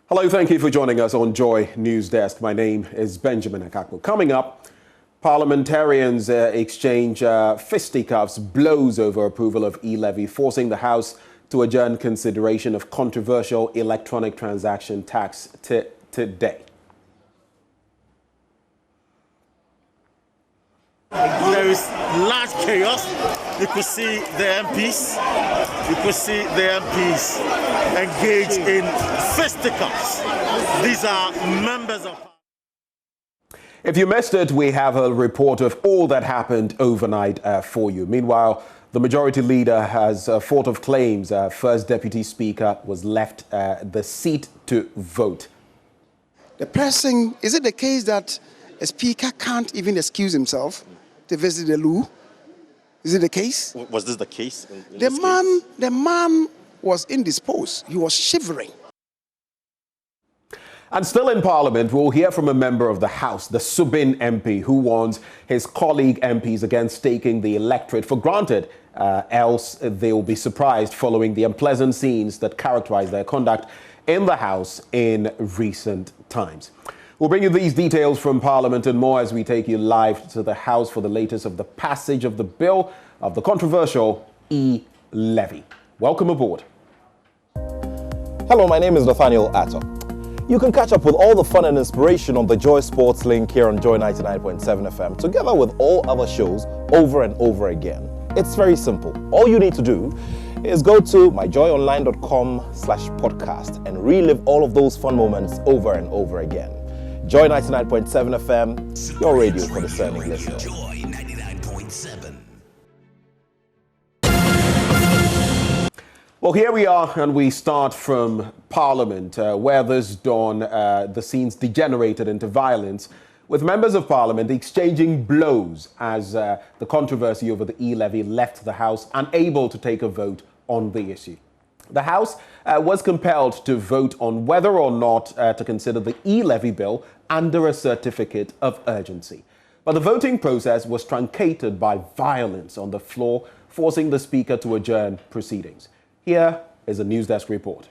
Hello, thank you for joining us on Joy News Desk. My name is Benjamin Akakpo. Coming up, parliamentarians exchange fisticuffs, blows over approval of e-levy, forcing the House to adjourn consideration of controversial electronic transaction tax today. There is large chaos. You could see the MPs. Engage in fisticuffs. These are members of. If you missed it, we have a report of all that happened overnight for you. Meanwhile, the majority leader has fought of claims. First Deputy Speaker was left the seat to vote. The person, is it the case that a speaker can't even excuse himself to visit the loo? Is it the case? Was this the case? The man was indisposed. He was shivering. And still in Parliament, we'll hear from a member of the House, the Subin MP, who warns his colleague MPs against taking the electorate for granted, else they will be surprised following the unpleasant scenes that characterize their conduct in the House in recent times. We'll bring you these details from Parliament and more as we take you live to the House for the latest of the passage of the bill of the controversial e-levy. Welcome aboard. Hello, my name is Nathaniel Atto. You can catch up with all the fun and inspiration on the Joy Sports link here on Joy 99.7 FM, together with all other shows over and over again. It's very simple. All you need to do is go to myjoyonline.com/podcast and relive all of those fun moments over and over again. Joy 99.7 FM, your radio for discerning listeners. Joy 99.7. Well, here we are, and we start from Parliament, where this dawn the scenes degenerated into violence, with members of Parliament exchanging blows as the controversy over the e-levy left the House unable to take a vote on the issue. The House was compelled to vote on whether or not to consider the e-levy bill under a certificate of urgency. But the voting process was truncated by violence on the floor, forcing the Speaker to adjourn proceedings. Here is a News Desk report.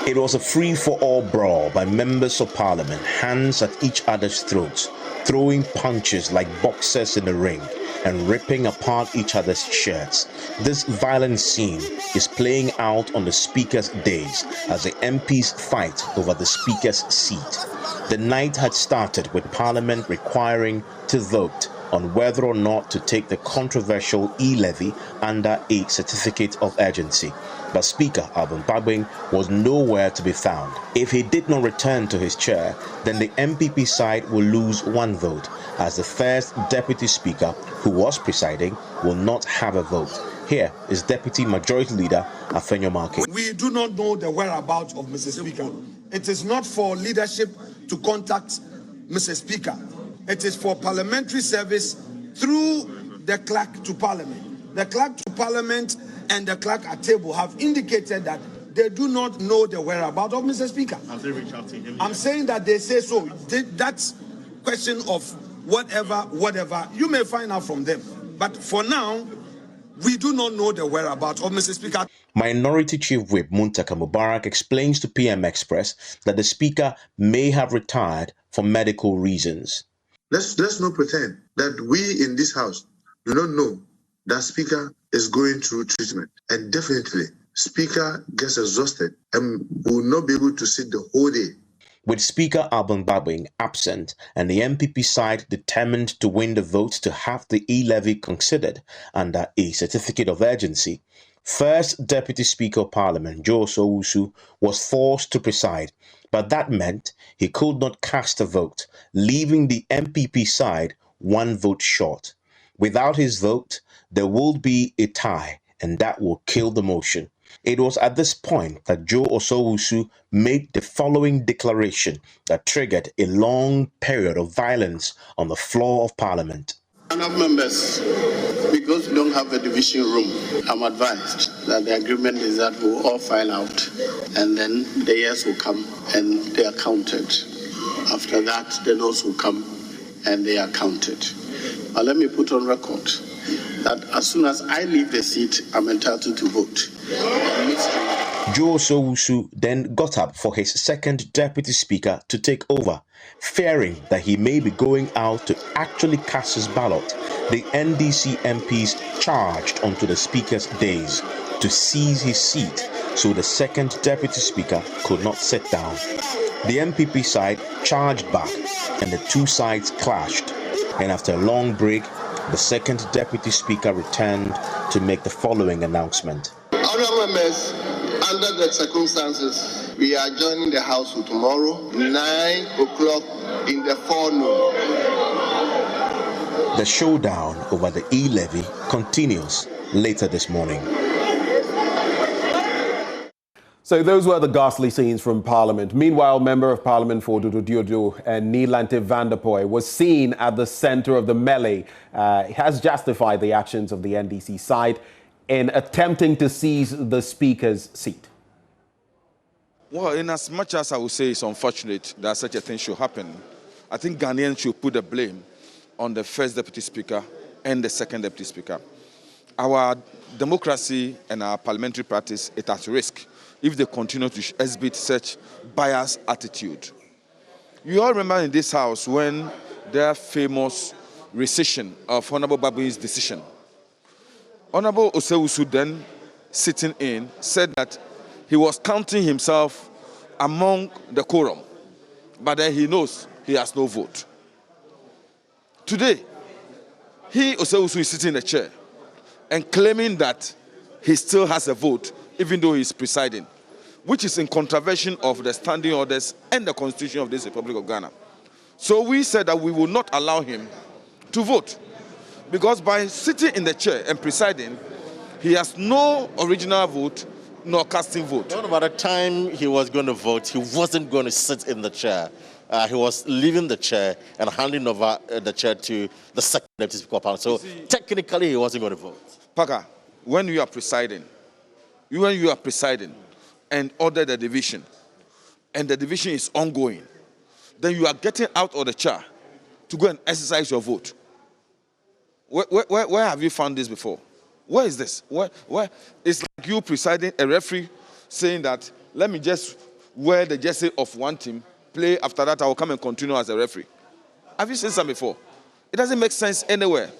It was a free-for-all brawl by members of Parliament, hands at each other's throats, throwing punches like boxers in the ring, and ripping apart each other's shirts. This violent scene is playing out on the Speaker's days as the MPs fight over the Speaker's seat. The night had started with Parliament requiring to vote on whether or not to take the controversial e-levy under a certificate of urgency. But Speaker Ave Dakpa was nowhere to be found. If he did not return to his chair, then the MPP side will lose one vote, as the first Deputy Speaker, who was presiding, will not have a vote. Here is Deputy Majority Leader Afenyo Marke. We do not know the whereabouts of Mr. Speaker. It is not for leadership to contact Mr. Speaker. It is for parliamentary service through the clerk to Parliament. The clerk to Parliament and the clerk at table have indicated that they do not know the whereabouts of Mr. Speaker. Have they reached out to him? I'm saying that they say so. That's question of whatever, you may find out from them. But for now, we do not know the whereabouts of Mr. Speaker. Minority Chief Whip Muntaka Mubarak explains to PM Express that the Speaker may have retired for medical reasons. Let's not pretend that we in this House do not know that Speaker is going through treatment. And definitely, Speaker gets exhausted and will not be able to sit the whole day. With Speaker Ave Dakpa absent and the MPP side determined to win the vote to have the e-levy considered under a certificate of urgency, First Deputy Speaker of Parliament Joe Osowusu was forced to preside, but that meant he could not cast a vote, leaving the MPP side one vote short. Without his vote, there will be a tie, and that will kill the motion. It was at this point that Joe Osowusu made the following declaration that triggered a long period of violence on the floor of Parliament. Enough members, because we don't have a division room, I'm advised that the agreement is that we'll all file out and then the yes will come and they are counted. After that, the no's will come and they are counted. But let me put on record that as soon as I leave the seat, I'm entitled to vote. Joe Osowusu then got up for his second deputy speaker to take over. Fearing that he may be going out to actually cast his ballot, the NDC MPs charged onto the speaker's dais to seize his seat so the second deputy speaker could not sit down. The MPP side charged back and the two sides clashed. And after a long break, the second deputy speaker returned to make the following announcement. Honourable members, under the circumstances, we are joining the House tomorrow, 9 o'clock in the forenoon. The showdown over the e-levy continues later this morning. So those were the ghastly scenes from Parliament. Meanwhile, Member of Parliament for Dududiodo and Nilante Vanderpuye was seen at the centre of the melee. He has justified the actions of the NDC side in attempting to seize the Speaker's seat. Well, in as much as I would say it's unfortunate that such a thing should happen, I think Ghanaians should put the blame on the first Deputy Speaker and the second Deputy Speaker. Our democracy and our parliamentary practice is at risk if they continue to exhibit such biased attitude. You all remember in this House when their famous rescission of Honorable Babu's decision. Honorable Osowusu then, sitting in, said that he was counting himself among the quorum, but then he knows he has no vote. Today, Osowusu is sitting in the chair and claiming that he still has a vote, even though he's presiding, which is in contravention of the standing orders and the Constitution of this Republic of Ghana. So we said that we will not allow him to vote, because by sitting in the chair and presiding, he has no original vote nor casting vote. No, by the time he was going to vote, he wasn't going to sit in the chair. He was leaving the chair and handing over the chair to the second Deputy Speaker of Parliament. So technically, he wasn't going to vote. Paka, when you are presiding and order the division, and the division is ongoing, then you are getting out of the chair to go and exercise your vote. Where have you found this before? Where is this? Where? It's like you presiding, a referee saying that, let me just wear the jersey of one team, play, after that I will come and continue as a referee. Have you seen something before? It doesn't make sense anywhere.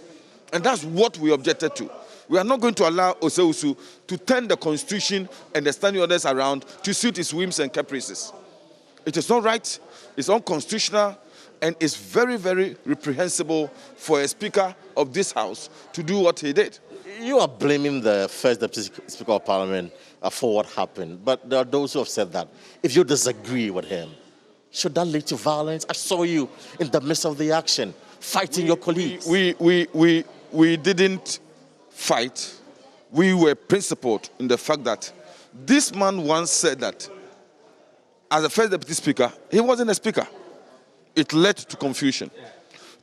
And that's what we objected to. We are not going to allow Osowusu to turn the Constitution and the standing orders around to suit his whims and caprices. It is not right, it's unconstitutional, and it's very, very reprehensible for a Speaker of this House to do what he did. You are blaming the first Deputy Speaker of Parliament for what happened, but there are those who have said that if you disagree with him, should that lead to violence? I saw you in the midst of the action, fighting your colleagues. We didn't fight. We were principled in the fact that this man once said that as the first Deputy Speaker, he wasn't a Speaker. It led to confusion.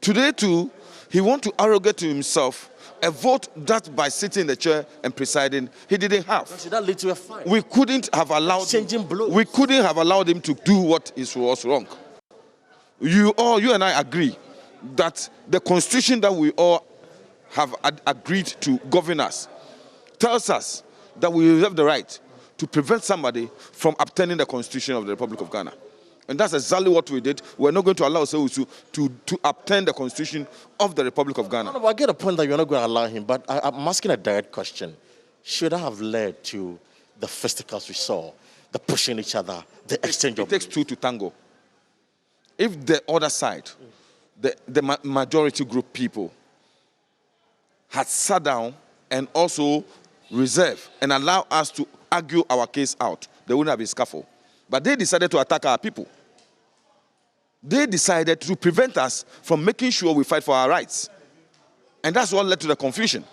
Today, too, he wants to arrogate to himself a vote that by sitting in the chair and presiding, he didn't have. Should that lead to a fight? We couldn't have allowed him to do what was wrong. You and I agree that the Constitution that we all have agreed to govern us tells us that we have the right to prevent somebody from obtaining the Constitution of the Republic of Ghana. And that's exactly what we did. We're not going to allow Osowusu to obtain the Constitution of the Republic of Ghana. No, I get a point that you're not going to allow him, but I'm asking a direct question. Should that have led to the fisticuffs we saw, the pushing each other, the exchange of... It takes two to tango. If the other side, the majority group people, had sat down and also reserved and allowed us to argue our case out, there wouldn't have been scuffle. But they decided to attack our people. They decided to prevent us from making sure we fight for our rights. And that's what led to the confusion.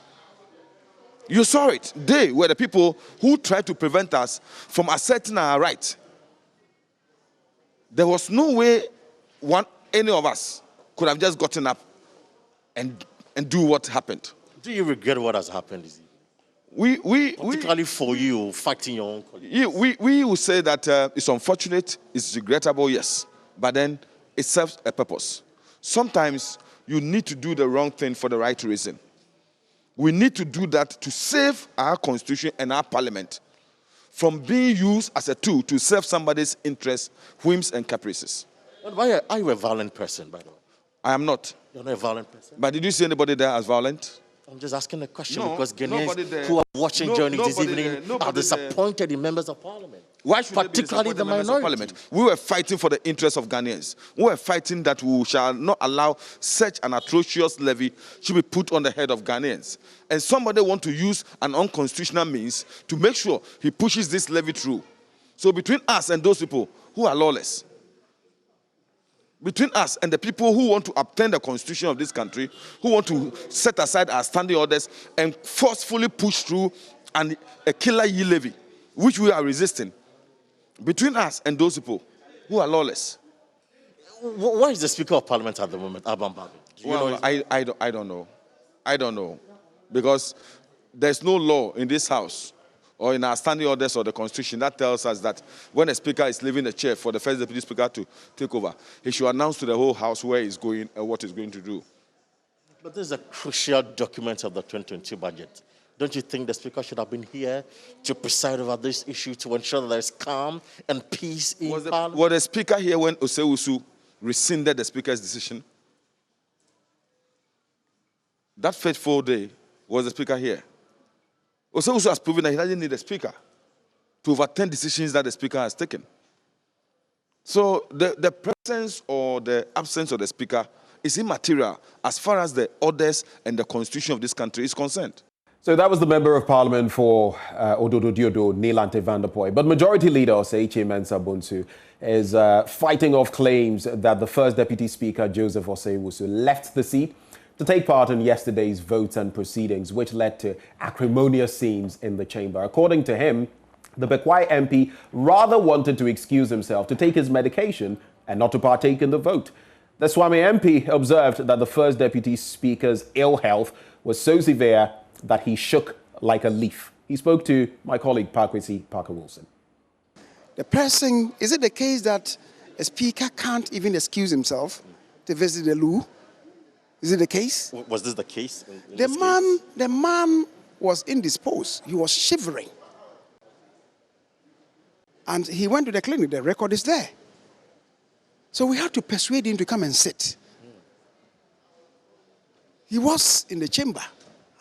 You saw it. They were the people who tried to prevent us from asserting our rights. There was no way any of us could have just gotten up and do what happened. Do you regret what has happened? Particularly for you, fighting your own colleagues. We will say that it's unfortunate, it's regrettable, yes. But then it serves a purpose. Sometimes you need to do the wrong thing for the right reason. We need to do that to save our constitution and our parliament from being used as a tool to serve somebody's interests, whims, and caprices. But why are you a violent person, by the way? I am not. You're not a violent person? But did you see anybody there as violent? I'm just asking a question because nobody Ghanaians there. who are watching journey this Nobody evening there. are disappointed in members of parliament. Why should particularly the members of minority? Parliament? We were fighting for the interests of Ghanaians. We were fighting that we shall not allow such an atrocious levy to be put on the head of Ghanaians. And somebody want to use an unconstitutional means to make sure he pushes this levy through. So between us and those people who are lawless, between us and the people who want to obtain the constitution of this country, who want to set aside our standing orders and forcefully push through a killer levy, which we are resisting, between us and those people who are lawless. Why is the Speaker of Parliament at the moment, Abba Mbabi? Well, I don't know. I don't know. Because there's no law in this house or in our standing orders or the Constitution that tells us that when a Speaker is leaving the chair for the first Deputy Speaker to take over, he should announce to the whole House where he's going and what he's going to do. But this is a crucial document of the 2022 budget. Don't you think the Speaker should have been here to preside over this issue to ensure that there's calm and peace in Parliament? Was the Speaker here when Osewusu rescinded the Speaker's decision? That fateful day, was the Speaker here? Osewusu has proven that he doesn't need a Speaker to overturn decisions that the Speaker has taken. So the presence or the absence of the Speaker is immaterial as far as the orders and the Constitution of this country is concerned. So that was the Member of Parliament for Ododo Diodo, Nilante Vanderpuye. But Majority Leader Oseichi Mensah Bonsu is fighting off claims that the first Deputy Speaker, Joseph Osei-Wusu, left the seat to take part in yesterday's votes and proceedings, which led to acrimonious scenes in the chamber. According to him, the Bekwai MP rather wanted to excuse himself to take his medication and not to partake in the vote. The Swami MP observed that the first Deputy Speaker's ill health was so severe that he shook like a leaf. He spoke to my colleague Parkwesi Parker-Wilson. The pressing, is it the case that a speaker can't even excuse himself to visit the loo? Is it the case? Was this the case? The man was indisposed. He was shivering. And he went to the clinic. The record is there. So we had to persuade him to come and sit. He was in the chamber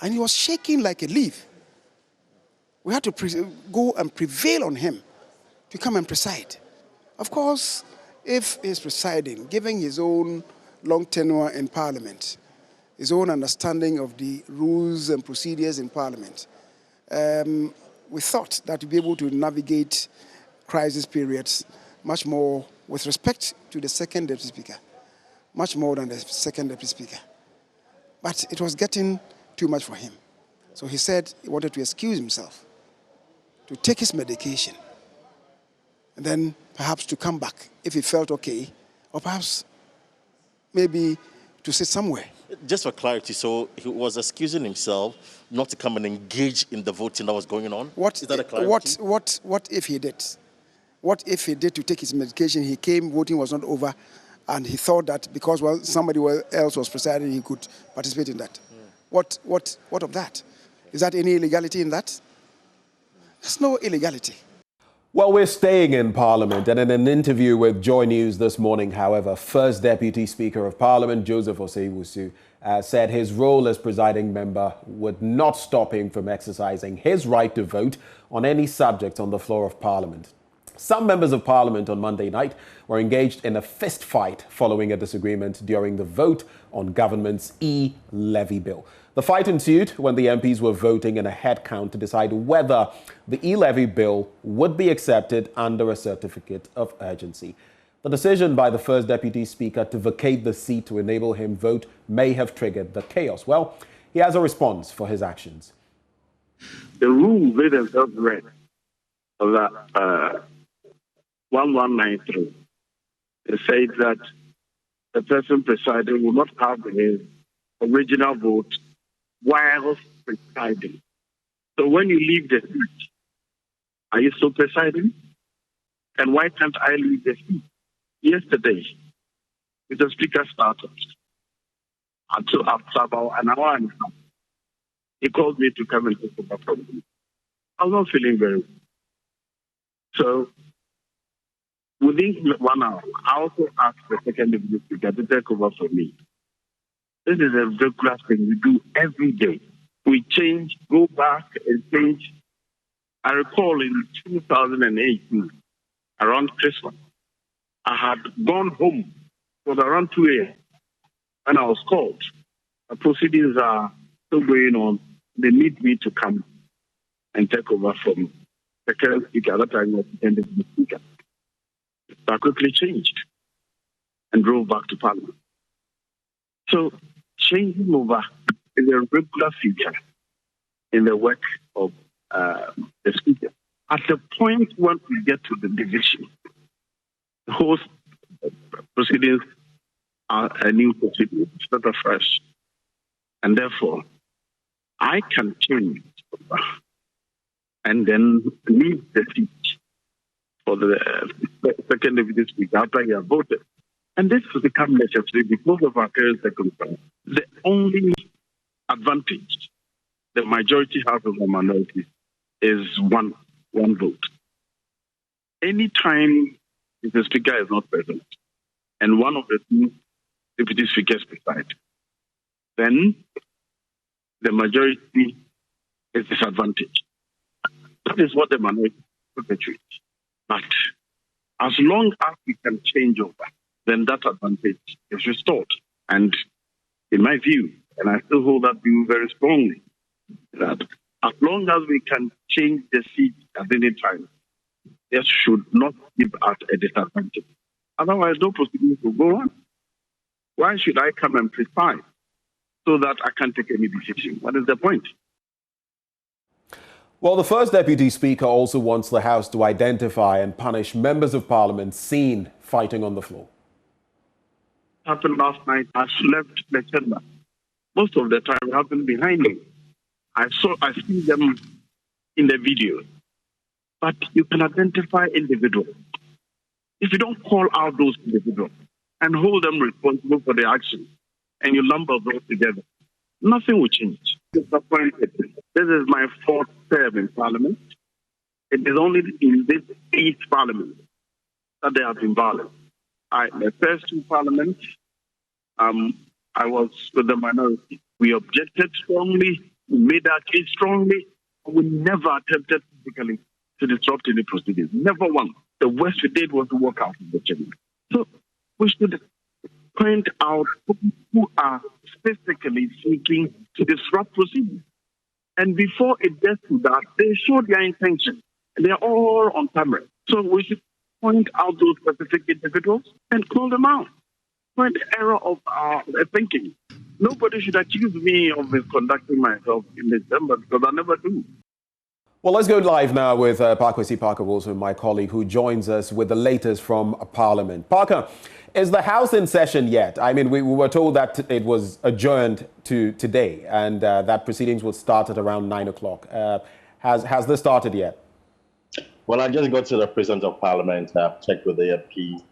and he was shaking like a leaf. We had to go and prevail on him to come and preside. Of course, if he's presiding, giving his own long tenure in Parliament, his own understanding of the rules and procedures in Parliament, we thought that to be able to navigate crisis periods much more with respect to the second Deputy Speaker, much more than the second Deputy Speaker. But it was getting too much for him. So he said he wanted to excuse himself, to take his medication, and then perhaps to come back if he felt okay, or perhaps maybe to sit somewhere. Just for clarity, so he was excusing himself not to come and engage in the voting that was going on? Is that a clarity? What if he did? What if he did to take his medication, he came, voting was not over, and he thought that because somebody else was presiding, he could participate in that? What of that? Is that any illegality in that? There's no illegality. Well, we're staying in Parliament, and in an interview with Joy News this morning, however, First Deputy Speaker of Parliament, Joseph Osei-Wusu, said his role as presiding member would not stop him from exercising his right to vote on any subject on the floor of Parliament. Some members of Parliament on Monday night were engaged in a fist fight following a disagreement during the vote on government's e-levy bill. The fight ensued when the MPs were voting in a head count to decide whether the e-levy bill would be accepted under a certificate of urgency. The decision by the first Deputy Speaker to vacate the seat to enable him vote may have triggered the chaos. Well, he has a response for his actions. The rule made themselves read of that 1193. It says that the person presiding will not have his original vote while presiding. So when you leave the seat, are you still presiding? And why can't I leave the seat? Yesterday, the Speaker started. until after about an hour and a half. He called me to come and take over from him. I was not feeling very well. So within 1 hour, I also asked the second deputy speaker to take over for me. This is a regular thing we do every day. We change, go back and change. I recall in 2018, around Christmas, I had gone home. It was around 2 a.m. and I was called. The proceedings are still going on. They need me to come and take over from the current speaker. At that time, was the speaker. So I quickly changed and drove back to Parliament. So changing over is a regular feature in the work of the speaker. At the point when we get to the division, the whole proceedings are a new proceeding, start afresh. And therefore, I can change and then leave the seat for the second deputy speaker after he has voted. And this has become necessary because of our current circumstance. The only advantage the majority has over minority is one vote. Anytime the speaker is not present and one of the two deputy speakers preside, then the majority is disadvantaged. That is what the minority perpetuates. But as long as we can change over, then that advantage is restored. And in my view, and I still hold that view very strongly, that as long as we can change the seat at any time, this should not give us a disadvantage. Otherwise, no proceedings will go on. Why should I come and preside so that I can't take any decision? What is the point? Well, the first Deputy Speaker also wants the House to identify and punish members of Parliament seen fighting on the floor. Happened last night. I slept the chamber. Most of the time it happened behind me. I see them in the video. But you can identify individuals. If you don't call out those individuals and hold them responsible for their actions, and you lumber those together, nothing will change. Disappointed. This is my fourth term in Parliament. It is only in this 8th Parliament that there have been violence. The first 2 Parliaments, I was with the minority. We objected strongly, we made our case strongly, and we never attempted physically to disrupt any proceedings. Never once. The worst we did was to walk out of the chamber. So we should point out who are specifically seeking to disrupt proceedings. And before it gets to that, they show their intention. And they're all on camera. So we should point out those specific individuals and call them out. Point the error of our thinking. Nobody should accuse me of misconducting myself in December because I never do. Well, let's go live now with Parkwesi Parker-Wilson, my colleague, who joins us with the latest from Parliament. Parker, is the House in session yet? I mean, we were told that it was adjourned to today and that proceedings would start at around 9 o'clock. Has this started yet? Well, I just got to the President of Parliament. I've checked with the MP.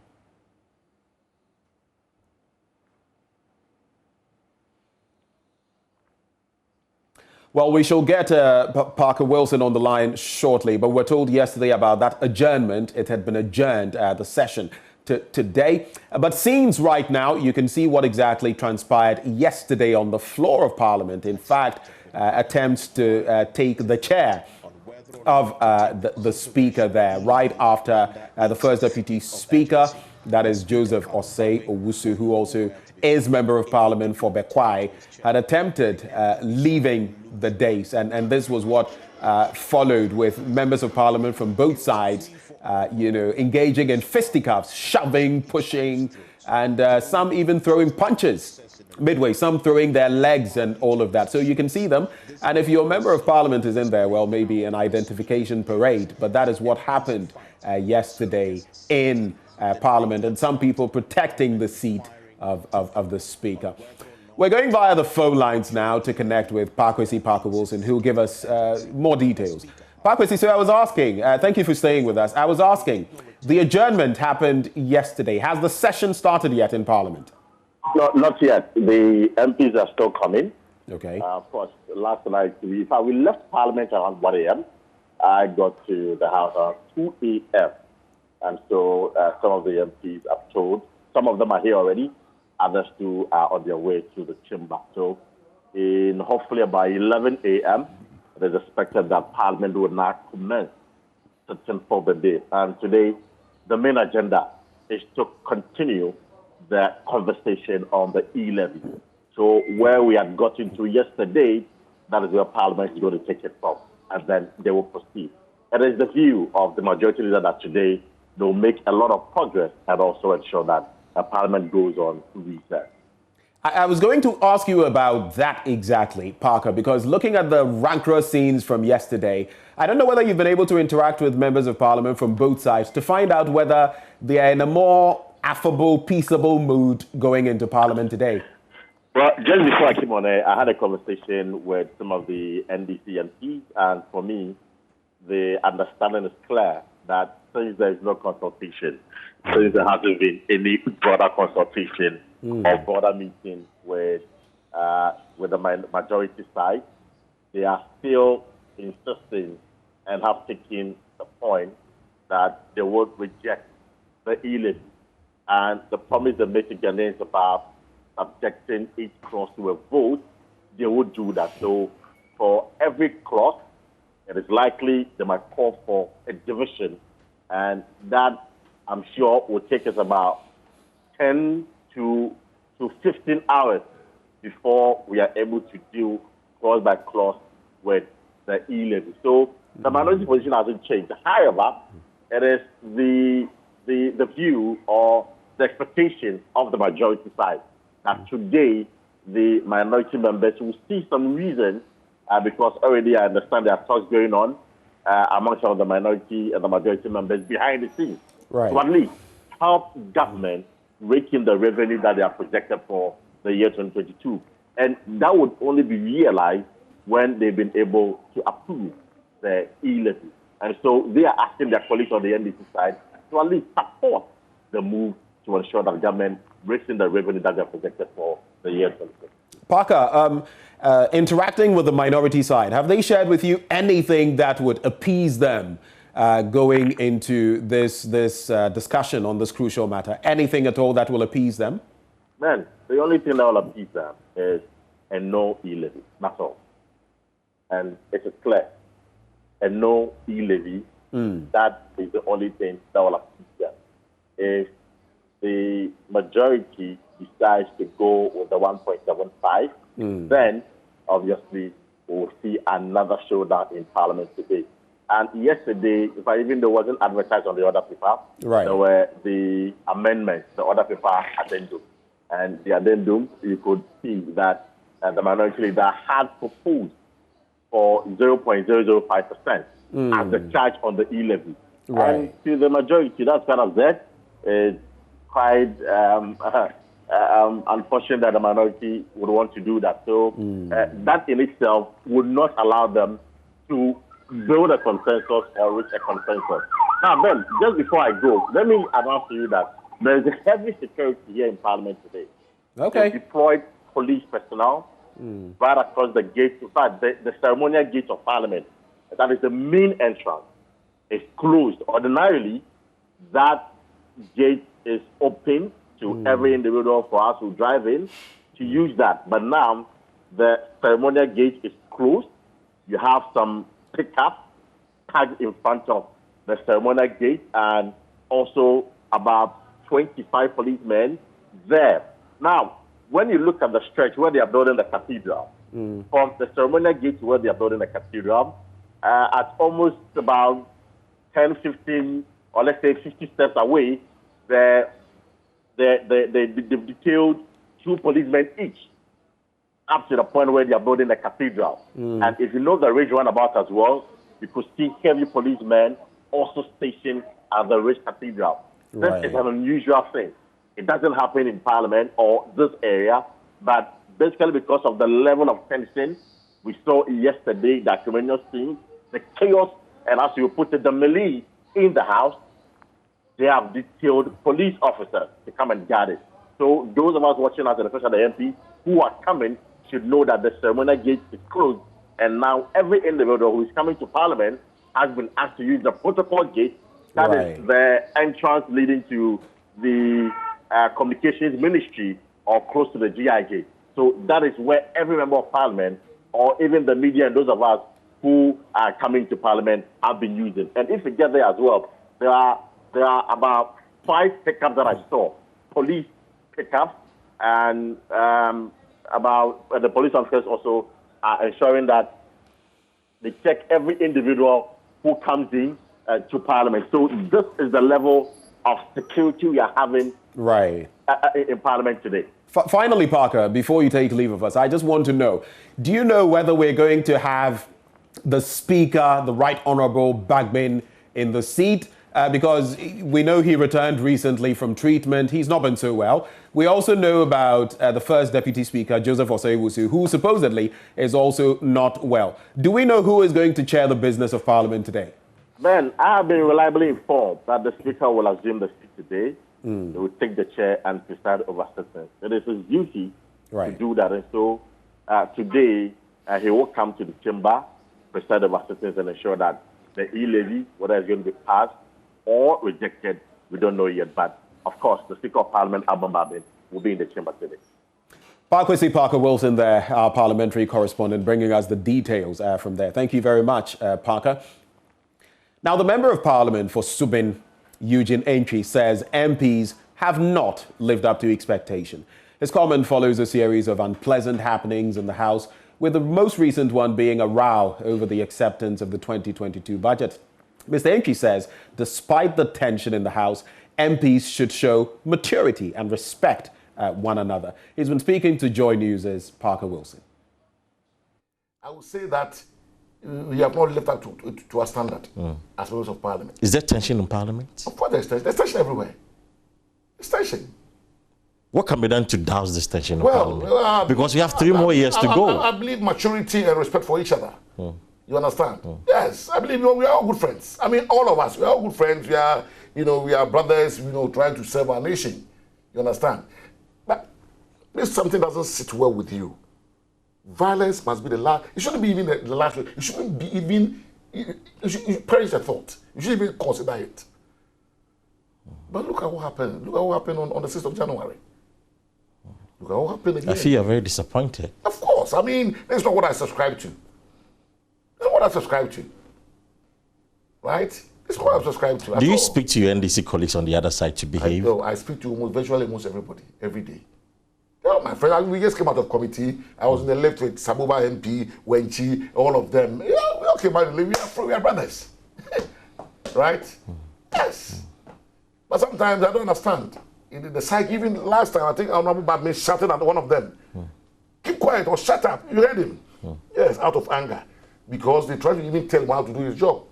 Well, we shall get Parker-Wilson on the line shortly, but we're told yesterday about that adjournment. It had been adjourned, the session, to today. But scenes right now, you can see what exactly transpired yesterday on the floor of Parliament. In fact, attempts to take the chair of the Speaker there right after the First Deputy Speaker, that is Joseph Osei Owusu, who also is Member of Parliament for Bekwai, had attempted leaving the dais. And this was what followed, with members of Parliament from both sides, engaging in fisticuffs, shoving, pushing, and some even throwing punches midway, some throwing their legs and all of that. So you can see them. And if your Member of Parliament is in there, well, maybe an identification parade. But that is what happened yesterday in Parliament, and some people protecting the seat of the Speaker. We're going via the phone lines now to connect with Parkwesi Parker-Wilson, who will give us more details. Parkwesi, so I was asking, thank you for staying with us. I was asking, the adjournment happened yesterday. Has the session started yet in Parliament? Not yet. The MPs are still coming. Okay. Of course, last night, we left Parliament around 1 a.m. I got to the House around 2 a.m. And so some of the MPs have told, some of them are here already, others too are on their way to the chamber. So in hopefully by 11 a.m., it is expected that Parliament will now commence sitting for the day. And today, the main agenda is to continue the conversation on the e-levy. So where we had gotten to yesterday, that is where Parliament is going to take it from, and then they will proceed. It is the view of the majority leader that today they will make a lot of progress and also ensure that Parliament goes on recess. I was going to ask you about that exactly, Parker, because looking at the rancorous scenes from yesterday, I don't know whether you've been able to interact with members of Parliament from both sides to find out whether they are in a more affable, peaceable mood going into Parliament today. Well, just before I came on air, I had a conversation with some of the NDC MPs, and for me, the understanding is clear that since there is no consultation, since there hasn't been any broader consultation or broader meeting with the majority side, they are still insisting and have taken the point that they would reject the e-levy. And the promise they make to Ghanaians about subjecting each clause to a vote, they would do that. So for every clause, it is likely they might call for a division, and that, I'm sure, will take us about 10 to 15 hours before we are able to deal clause by clause with the e-levy. So the minority position hasn't changed. However, it is the view or the expectation of the majority side that today the minority members will see some reason, because already I understand there are talks going on among some of the minority and the majority members behind the scenes. Right. To at least help government rake in the revenue that they are projected for the year 2022. And that would only be realized when they've been able to approve the e-levy. And so they are asking their colleagues on the NDC side to at least support the move to ensure that government rakes in the revenue that they are projected for the year 2022. Parker, interacting with the minority side, have they shared with you anything that would appease them going into this discussion on this crucial matter? Anything at all that will appease them? Man, the only thing that will appease them is a no e-levy. That's all. And it is clear. A no e-levy, that is the only thing that will appease them. If the majority decides to go with the 1.75, then obviously we'll see another showdown in Parliament today. And yesterday, even though it wasn't advertised on the other paper, there were the amendments, the other paper addendum. And the addendum, you could see that the minority leader had proposed for 0.005% as the charge on the e-levy. And to the majority, that's kind of that. It's quite unfortunate that the minority would want to do that. So that in itself would not allow them to build a consensus or reach a consensus. Now, Ben, just before I go, let me announce to you that there is a heavy security here in Parliament today. Okay. They deployed police personnel right across the gate. In fact, the ceremonial gate of Parliament, that is the main entrance, is closed. Ordinarily, that gate is open to every individual for us who drive in to use that. But now, the ceremonial gate is closed. You have some pickup tagged in front of the ceremonial gate, and also about 25 policemen there. Now, when you look at the stretch where they are building the cathedral, from the ceremonial gate to where they are building the cathedral, at almost about 10, 15, or let's say 50 steps away, they've detailed 2 policemen each up to the point where they are building the cathedral. And if you know the Ridge roundabout as well, you could see heavy policemen also stationed at the Ridge Cathedral. This is an unusual thing. It doesn't happen in Parliament or this area, but basically because of the level of tension we saw yesterday, the criminal scene, the chaos, and as you put it, the melee in the House, they have detailed police officers to come and guard it. So those of us watching us, and especially the MPs who are coming, should know that the ceremonial gate is closed. And now every individual who is coming to Parliament has been asked to use the protocol gate. That is the entrance leading to the Communications Ministry or close to the GI gate. So that is where every member of Parliament, or even the media and those of us who are coming to Parliament, have been using. And if we get there as well, there are about 5 pickups that I saw, police pickups, and about the police officers also are ensuring that they check every individual who comes in to Parliament. So this is the level of security we are having in Parliament today. Finally, Parker, before you take leave of us, I just want to know, do you know whether we're going to have the Speaker, the Right Honourable Bagman, in the seat? Because we know he returned recently from treatment. He's not been so well. We also know about the First Deputy Speaker, Joseph Osei-Wusu, who supposedly is also not well. Do we know who is going to chair the business of Parliament today? Ben, I have been reliably informed that the Speaker will assume the seat today. He will take the chair and preside over sessions. It is his duty to do that. And so today, he will come to the chamber, preside over sessions, and ensure that the e-levy, whether it's going to be passed or rejected, we don't know yet. But, of course, the Speaker of Parliament, Abba Babin, will be in the chamber today. Parker Wilson there, our parliamentary correspondent, bringing us the details from there. Thank you very much, Parker. Now, the Member of Parliament for Subin, Eugene Entry, says MPs have not lived up to expectation. His comment follows a series of unpleasant happenings in the House, with the most recent one being a row over the acceptance of the 2022 budget. Mr. Entry says, despite the tension in the House, MPs should show maturity and respect one another. He's been speaking to Joy News' Parker Wilson. I would say that we have not lived up to our standard as members of Parliament. Is there tension in Parliament? Of course there's tension. There's tension everywhere. There's tension. What can be done to douse this tension in Parliament? Because we have 3 more years to go. I believe maturity and respect for each other. You understand? Yes, I believe we are all good friends. I mean, all of us, we are all good friends. We are, we are brothers, trying to serve our nation. You understand? But if something doesn't sit well with you, violence must be the last. It shouldn't be even the last. It shouldn't be even. You perish the thought. You shouldn't even consider it. But look at what happened. Look at what happened on the 6th of January. Look at what happened again. I feel you're very disappointed. Of course. I mean, that's not what I subscribe to. That's not what I subscribe to. Right? That's what I subscribe to. Do you speak to your NDC colleagues on the other side to behave? I speak to virtually almost everybody, every day. Yeah, my friend, we just came out of committee. I was in the left with Sabuba MP, Wenchi, all of them. Yeah, we all came out. We are brothers. Right? Yes. But sometimes I don't understand. In the psych, even last time, I think Honorable Badman shouted at one of them. Keep quiet or shut up. You heard him? Yes, out of anger. Because they tried to even tell him how to do his job.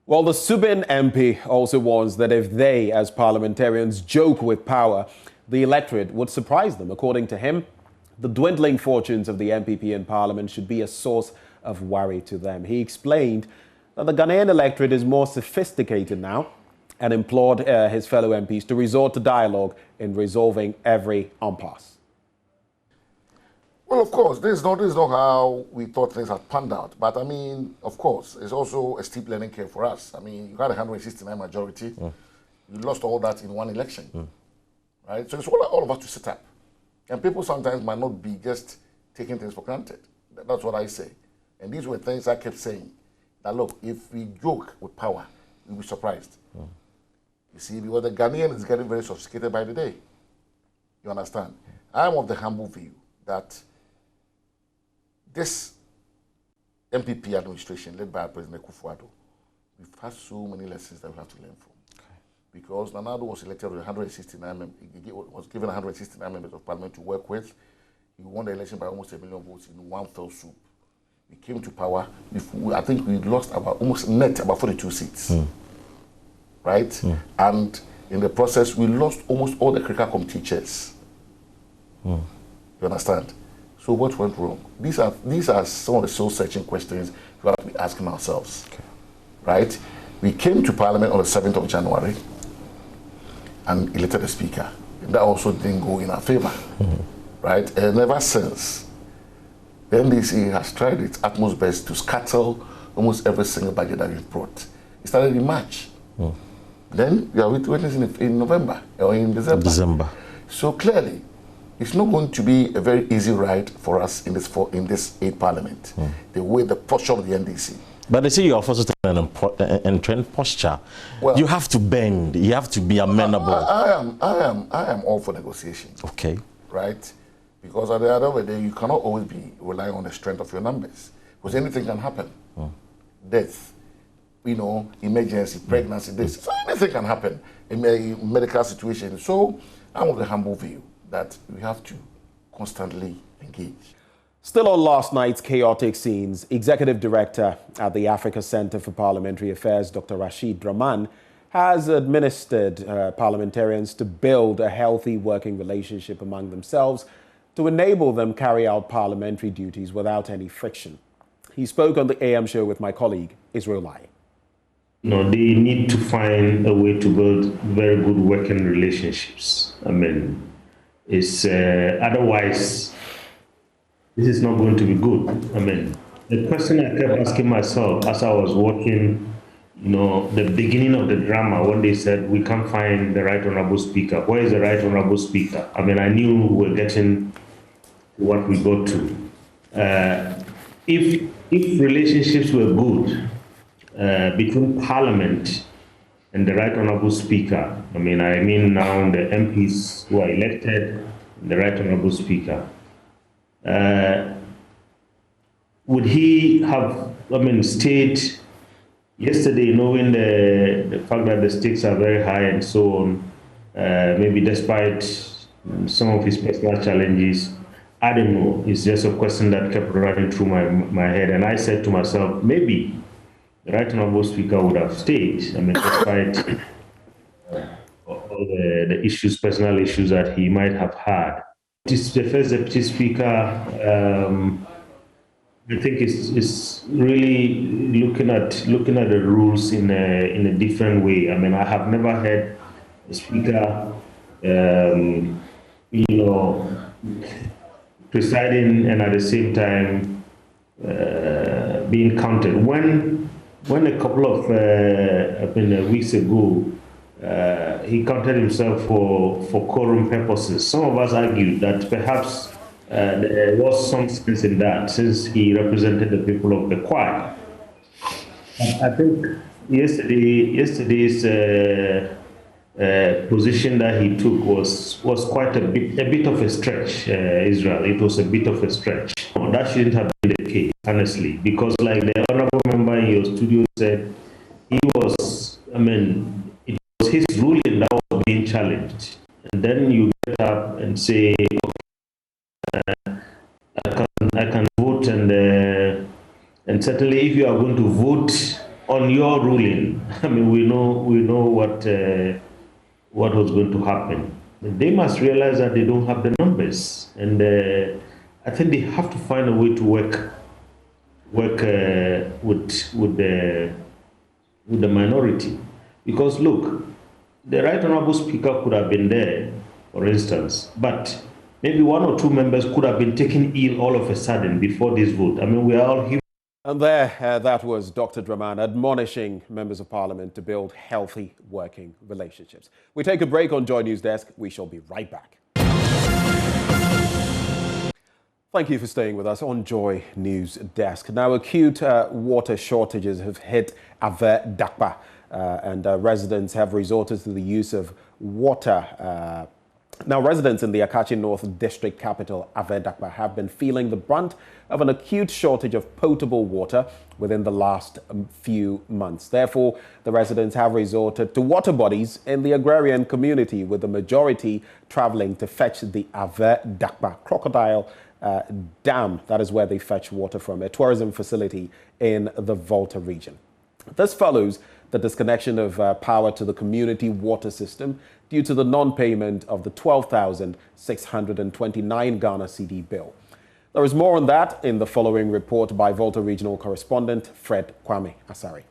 Well, the Subin MP also warns that if they, as parliamentarians, joke with power, the electorate would surprise them. According to him, the dwindling fortunes of the MPP in Parliament should be a source of worry to them. He explained that the Ghanaian electorate is more sophisticated now and implored his fellow MPs to resort to dialogue in resolving every impasse. Well, of course, this is not how we thought things had panned out. But, I mean, of course, it's also a steep learning curve for us. I mean, you had a 169 majority. You lost all that in one election. Right? So it's all of us to sit up. And people sometimes might not be just taking things for granted. That's what I say. And these were things I kept saying. That, look, if we joke with power, we'll be surprised. You see, because the Ghanaian is getting very sophisticated by the day. You understand? I'm of the humble view that this MPP administration led by President Kufuor, we've had so many lessons that we have to learn from. Because Nanado was elected with 169 members, he was given 169 members of Parliament to work with. He won the election by almost 1 million votes in one fell swoop. We came to power. I think we lost about 42 seats. Right? And in the process, we lost almost all the curriculum teachers. You understand? So what went wrong? These are some of the soul-searching questions we have to be asking ourselves. Right? We came to Parliament on the 7th of January. and elected a speaker. And that also didn't go in our favor, right? And ever since, the NDC has tried its utmost best to scuttle almost every single budget that we've brought. It started in March. Then we are witnessing it in November or in December. So clearly, it's not going to be a very easy ride for us in this 8th Parliament, the way the posture of the NDC. But they say you are forced to an entrenched posture. Well, you have to bend. You have to be amenable. I am all for negotiations. Okay. Right? Because at the end of the day, you cannot always be relying on the strength of your numbers. Because anything can happen. Death, emergency, pregnancy, this. So anything can happen in a medical situation. So I'm of the humble view that we have to constantly engage. Still on last night's chaotic scenes, Executive Director at the Africa Center for Parliamentary Affairs, Dr. Rashid Draman, has administered parliamentarians to build a healthy working relationship among themselves to enable them carry out parliamentary duties without any friction. He spoke on the AM show with my colleague, Israel Lai. They need to find a way to build very good working relationships. It's otherwise, this is not going to be good. The question I kept asking myself as I was watching, the beginning of the drama, when they said, we can't find the Right Honorable Speaker. Where is the Right Honorable Speaker? I knew we were getting to what we got to. If relationships were good between Parliament and the Right Honorable Speaker, I mean now the MPs who are elected, the Right Honorable Speaker, would he have, stayed yesterday knowing the fact that the stakes are very high and so on, maybe despite some of his personal challenges? I don't know. It's just a question that kept running through my head. And I said to myself, maybe the Right Honorable Speaker would have stayed, despite all the issues, personal issues that he might have had. This, the first Deputy Speaker, I think is really looking at the rules in a different way. I have never heard a Speaker, presiding and at the same time being counted. When a couple of weeks ago, he counted himself for quorum purposes. Some of us argued that perhaps there was some sense in that, since he represented the people of the choir. I think yesterday's position that he took was quite a bit of a stretch, Israel. It was a bit of a stretch. That shouldn't have been the case, honestly, because like the honorable member in your studio said, it was his ruling that was being challenged. And then you get up and say, I can vote, and certainly if you are going to vote on your ruling, we know what was going to happen. They must realize that they don't have the numbers, and I think they have to find a way to work with the minority. Because look, the Right Honorable Speaker could have been there, for instance, but maybe one or two members could have been taken ill all of a sudden before this vote. We are all human. And there, that was Dr. Draman admonishing members of Parliament to build healthy working relationships. We take a break on Joy News Desk. We shall be right back. Thank you for staying with us on Joy News Desk. Now, acute water shortages have hit Ave Dakpa, and residents have resorted to the use of water. Now, residents in the Akachi North District capital, Ave Dakpa, have been feeling the brunt of an acute shortage of potable water within the last few months. Therefore, the residents have resorted to water bodies in the agrarian community, with the majority traveling to fetch the Ave Dakpa Crocodile Dam. That is where they fetch water from, a tourism facility in the Volta region. This follows the disconnection of power to the community water system due to the non-payment of the 12,629 Ghana cedi bill. There is more on that in the following report by Volta Regional Correspondent Fred Kwame Asari.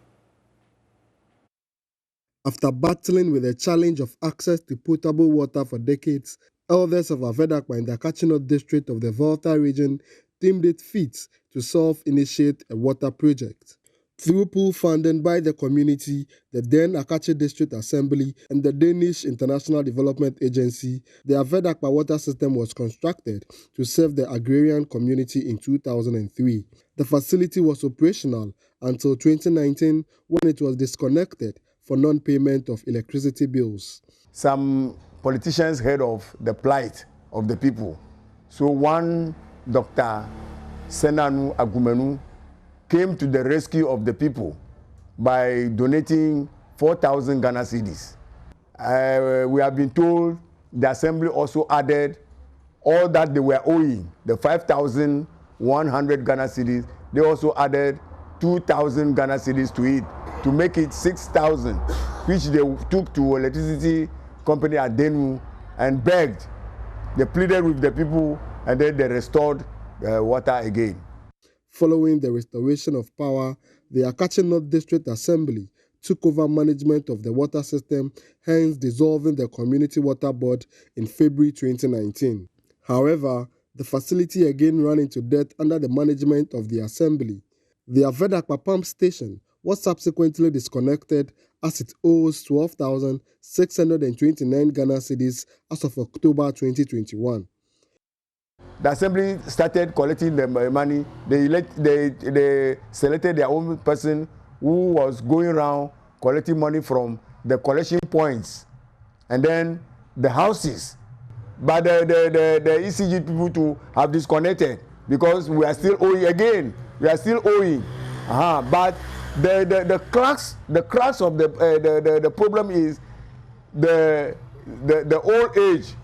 After battling with the challenge of access to potable water for decades, elders of Ave Dakpa in the Akachino district of the Volta region deemed it fit to initiate a water project. Through pool funding by the community, the then Akachi District Assembly, and the Danish International Development Agency, the Ave Dakpa water system was constructed to serve the agrarian community in 2003. The facility was operational until 2019 when it was disconnected for non-payment of electricity bills. Some politicians heard of the plight of the people. So one Dr. Senanu Agumenu came to the rescue of the people by donating 4,000 Ghana cedis. We have been told the assembly also added all that they were owing, the 5,100 Ghana cedis. They also added 2,000 Ghana cedis to it to make it 6,000, which they took to electricity company Adenu and begged. They pleaded with the people and then they restored water again. Following the restoration of power, the Akachi North District Assembly took over management of the water system, hence dissolving the Community Water Board in February 2019. However, the facility again ran into debt under the management of the Assembly. The Ave Dakpa pump station was subsequently disconnected as it owes 12,629 Ghana cedis as of October 2021. The assembly started collecting the money. They selected their own person who was going around collecting money from the collection points and then the houses. But the ECG people to have disconnected because we are still owing again. We are still owing. But the crux of the problem is the old age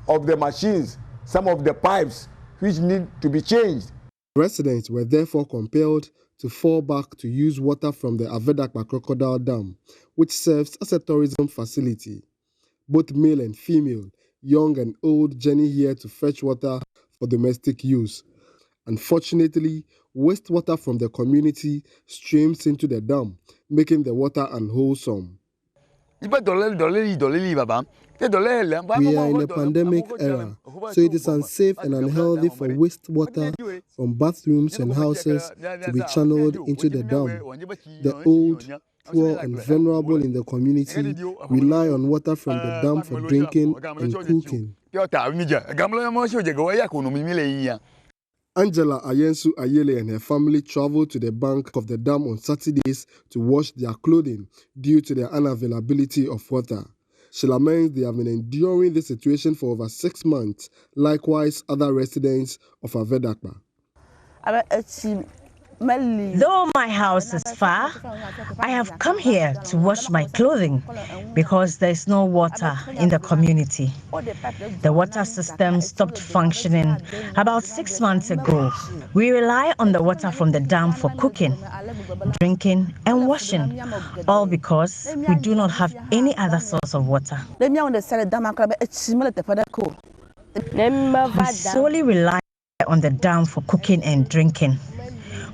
of the machines. Some of the pipes which need to be changed. Residents were therefore compelled to fall back to use water from the Ave Dakpa Crocodile Dam, which serves as a tourism facility. Both male and female, young and old journey here to fetch water for domestic use. Unfortunately, wastewater from the community streams into the dam, making the water unwholesome. We are in a pandemic era, so it is unsafe and unhealthy for wastewater from bathrooms and houses to be channeled into the dam. The old, poor and vulnerable in the community rely on water from the dam for drinking and cooking. Angela Ayensu Ayele and her family traveled to the bank of the dam on Saturdays to wash their clothing due to the unavailability of water. She laments they have been enduring this situation for over 6 months, likewise other residents of Ave Dakpa. Though my house is far, I have come here to wash my clothing because there is no water in the community. The water system stopped functioning about 6 months ago. We rely on the water from the dam for cooking, drinking, and washing, all because we do not have any other source of water. We solely rely on the dam for cooking and drinking.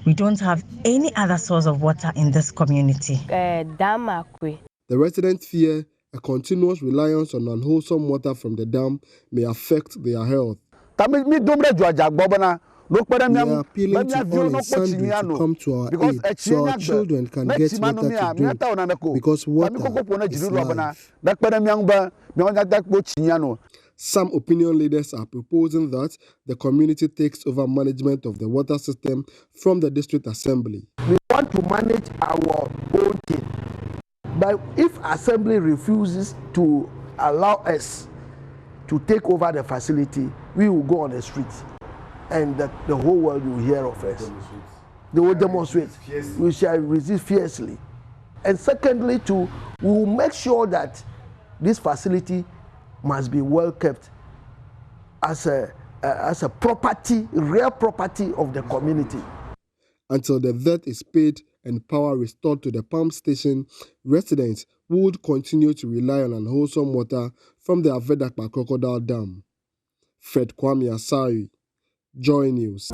We don't have any other source of water in this community. The residents fear a continuous reliance on unwholesome water from the dam may affect their health. We are appealing to all and sundry to come to our aid so our children can get water to drink, because water is life. Some opinion leaders are proposing that the community takes over management of the water system from the district assembly. We want to manage our own thing, but if assembly refuses to allow us to take over the facility, we will go on the streets and the whole world will hear of us. They will demonstrate. We shall resist fiercely. And secondly, we will make sure that this facility must be well kept as a property, real property of the community. Until the debt is paid and power restored to the pump station, residents would continue to rely on unwholesome water from the Ave Dakpa Crocodile Dam. Fred Kwame Asari, Joy News.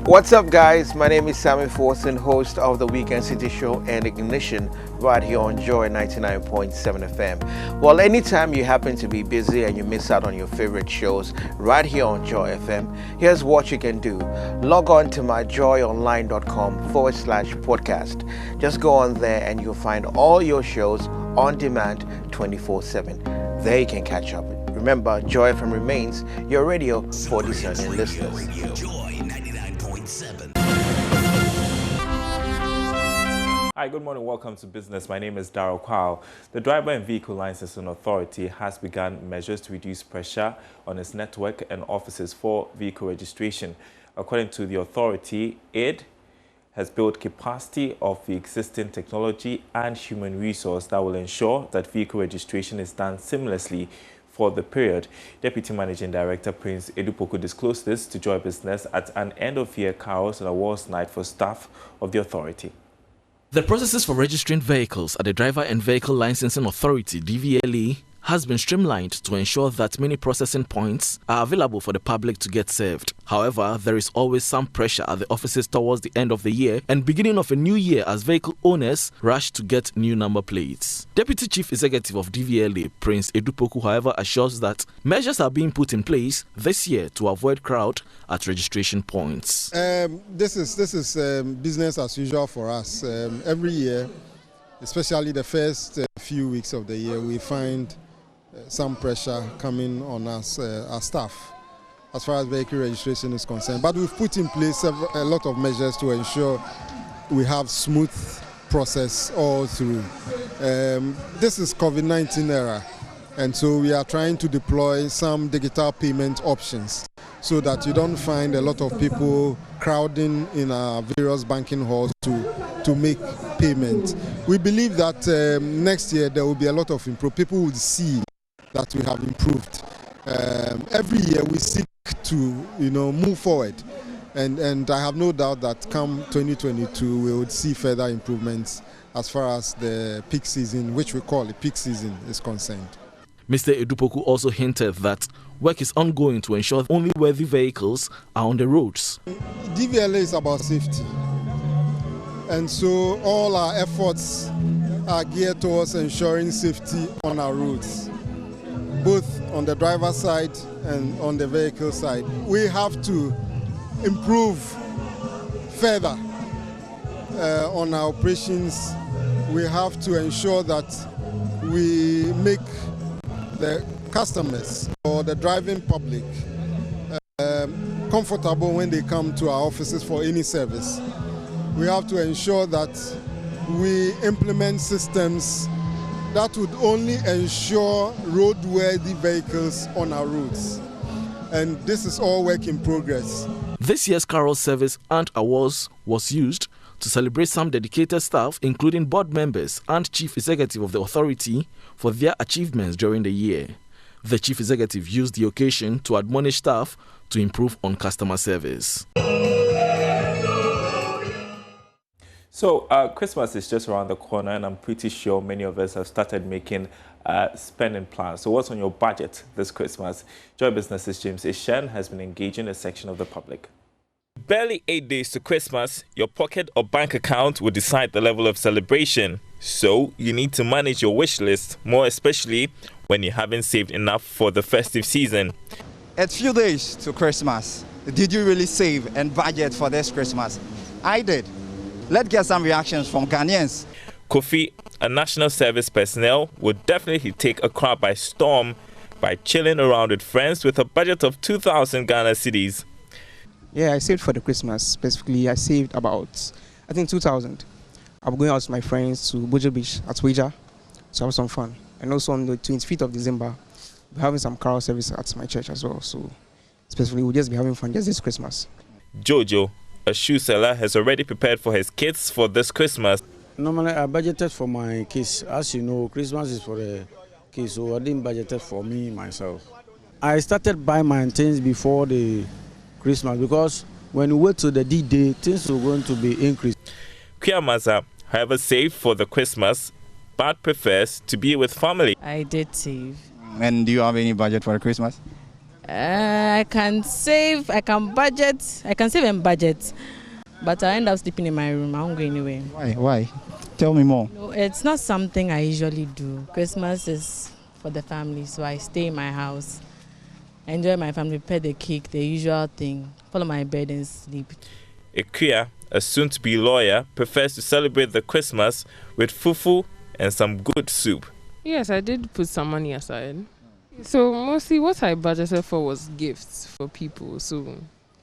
What's up, guys? My name is Sammy Forson, host of the Weekend City Show and Ignition right here on Joy 99.7 FM. Well, anytime you happen to be busy and you miss out on your favorite shows right here on Joy FM, here's what you can do. Log on to myjoyonline.com/podcast. Just go on there and you'll find all your shows on demand 24/7. There you can catch up. Remember, Joy FM remains your radio for discerning listeners. Hi, good morning. Welcome to Business. My name is Darryl Kwao. The Driver and Vehicle Licensing Authority has begun measures to reduce pressure on its network and offices for vehicle registration. According to the authority, it has built capacity of the existing technology and human resource that will ensure that vehicle registration is done seamlessly for the period. Deputy Managing Director Prince Edupoku disclosed this to Joy Business at an end-of-year carols and awards night for staff of the authority. The processes for registering vehicles at the Driver and Vehicle Licensing Authority, DVLA, has been streamlined to ensure that many processing points are available for the public to get served. However, there is always some pressure at the offices towards the end of the year and beginning of a new year as vehicle owners rush to get new number plates. Deputy Chief Executive of DVLA, Prince Edupoku, however, assures that measures are being put in place this year to avoid crowd at registration points. This is business as usual for us. Every year, especially the first few weeks of the year, we find some pressure coming on us, our staff, as far as vehicle registration is concerned. But we've put in place a lot of measures to ensure we have smooth process all through. This is COVID-19 era, and so we are trying to deploy some digital payment options so that you don't find a lot of people crowding in our various banking halls to make payment. We believe that next year there will be a lot of improvement. People will see that we have improved. Every year we seek to move forward, and I have no doubt that come 2022 we would see further improvements as far as the peak season, which we call the peak season, is concerned. Mr. Edupoku also hinted that work is ongoing to ensure only worthy vehicles are on the roads. DVLA is about safety, and so all our efforts are geared towards ensuring safety on our roads, both on the driver's side and on the vehicle side. We have to improve further on our operations. We have to ensure that we make the customers or the driving public comfortable when they come to our offices for any service. We have to ensure that we implement systems that would only ensure roadworthy vehicles on our roads. And this is all work in progress. This year's carol service and awards was used to celebrate some dedicated staff, including board members and chief executive of the authority, for their achievements during the year. The chief executive used the occasion to admonish staff to improve on customer service. So Christmas is just around the corner, and I'm pretty sure many of us have started making spending plans. So what's on your budget this Christmas? Joy Business's James Ishan has been engaging a section of the public. Barely 8 days to Christmas, your pocket or bank account will decide the level of celebration. So you need to manage your wish list, more especially when you haven't saved enough for the festive season. It's few days to Christmas. Did you really save and budget for this Christmas? I did. Let's get some reactions from Ghanaians. Kofi, a national service personnel, would definitely take a crowd by storm by chilling around with friends with a budget of 2,000 Ghana cedis. Yeah, I saved for the Christmas. Specifically, I saved about, I think, 2,000. I'm going out with my friends to Bojo Beach at Weija to have some fun. And also on the 25th of December, we're having some carol service at my church as well. So specifically, we'll just be having fun just this Christmas. Jojo, a shoe seller, has already prepared for his kids for this Christmas. Normally, I budgeted for my kids. As you know, Christmas is for the kids, so I didn't budget for me, myself. I started buying my things before the Christmas because when we wait till the D-Day, things are going to be increased. Kiyamaza, however, saved for the Christmas, but prefers to be with family. I did save. And do you have any budget for Christmas? I can save, I can budget, I can save and budget, but I end up sleeping in my room. I won't go anywhere. Why? Tell me more. No, it's not something I usually do. Christmas is for the family, so I stay in my house, enjoy my family, prepare the cake, the usual thing, follow my bed and sleep. Ikuya, a soon-to-be lawyer, prefers to celebrate the Christmas with fufu and some good soup. Yes, I did put some money aside. So mostly what I budgeted for was gifts for people. So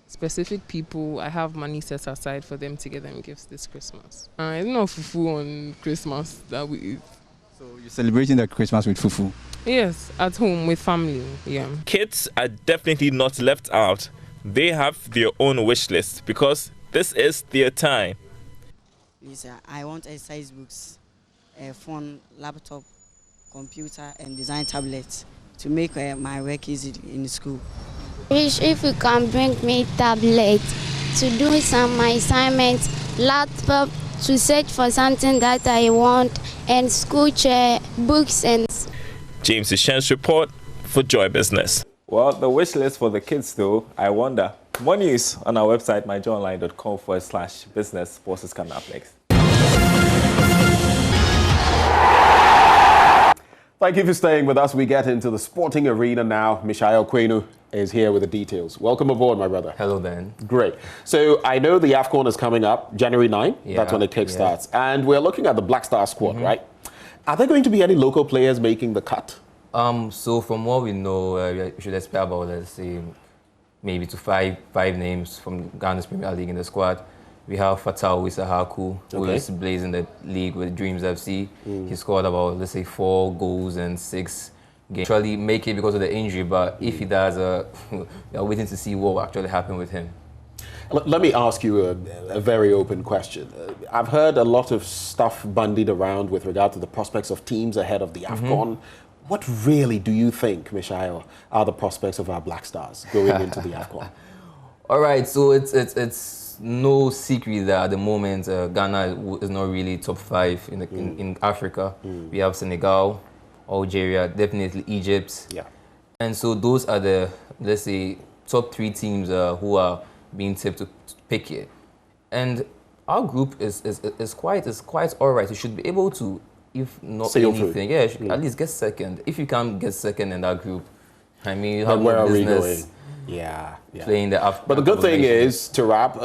specific people, I have money set aside for them to get them gifts this Christmas. I don't know fufu on Christmas that we eat. So you're celebrating the Christmas with fufu? Yes, at home with family, yeah. Kids are definitely not left out. They have their own wish list because this is their time. Please, I want exercise books, a phone, laptop, computer, and design tablets to make my work easy in school. If you can bring me tablet to do some assignments, laptop to search for something that I want, and school chair, books, and... James Ishen's report for Joy Business. Well, the wish list for the kids, though, I wonder. More news on our website, myjoyonline.com/business. Sports is coming up next. Thank you for staying with us. We get into the sporting arena now. Mishael Kwenu is here with the details. Welcome aboard, my brother. Hello, Ben. Great. So I know the AFCON is coming up January 9. Yeah, that's when it kickstarts. Yeah. And we're looking at the Black Star squad, right? Are there going to be any local players making the cut? So from what we know, we should expect about, let's say, maybe to five names from Ghana's Premier League in the squad. We have Fatau Isahaku, who is blazing the league with Dreams FC. He scored about, let's say, 4 goals and 6 games. Actually make it because of the injury, but if he does, we are waiting to see what will actually happen with him. Let me ask you a very open question. I've heard a lot of stuff bandied around with regard to the prospects of teams ahead of the AFCON. What really do you think, Mishael, are the prospects of our Black Stars going into the AFCON? All right, so it's no secret that at the moment Ghana is not really top 5 in Africa. We have Senegal, Algeria, definitely Egypt. Yeah. And so those are the, let's say, top 3 teams who are being tipped to pick it. And our group is quite all right. You should be able to, if not anything, at least get second. If you can't get second in that group, I mean, you have no business. Yeah. Playing the But the good thing is, to wrap,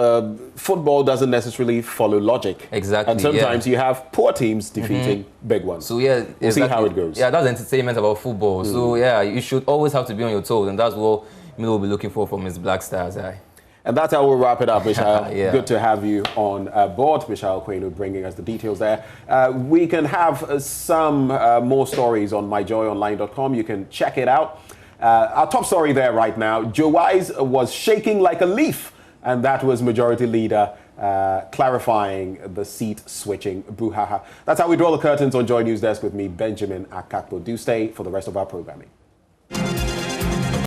football doesn't necessarily follow logic. Exactly. And sometimes you have poor teams defeating big ones. So yeah, we'll see how it goes. Yeah, that's entertainment about football. So yeah, you should always have to be on your toes, and that's what Milo will be looking for from his Black Stars. And that's how we'll wrap it up, Mishael. Yeah. Good to have you on board, Mishael Kwenu, bringing us the details there. We can have some more stories on myjoyonline.com. You can check it out. Our top story there right now, Joe Wise was shaking like a leaf, and that was Majority Leader clarifying the seat-switching brouhaha. That's how we draw the curtains on Joy News Desk with me, Benjamin Akakpo. Do stay for the rest of our programming.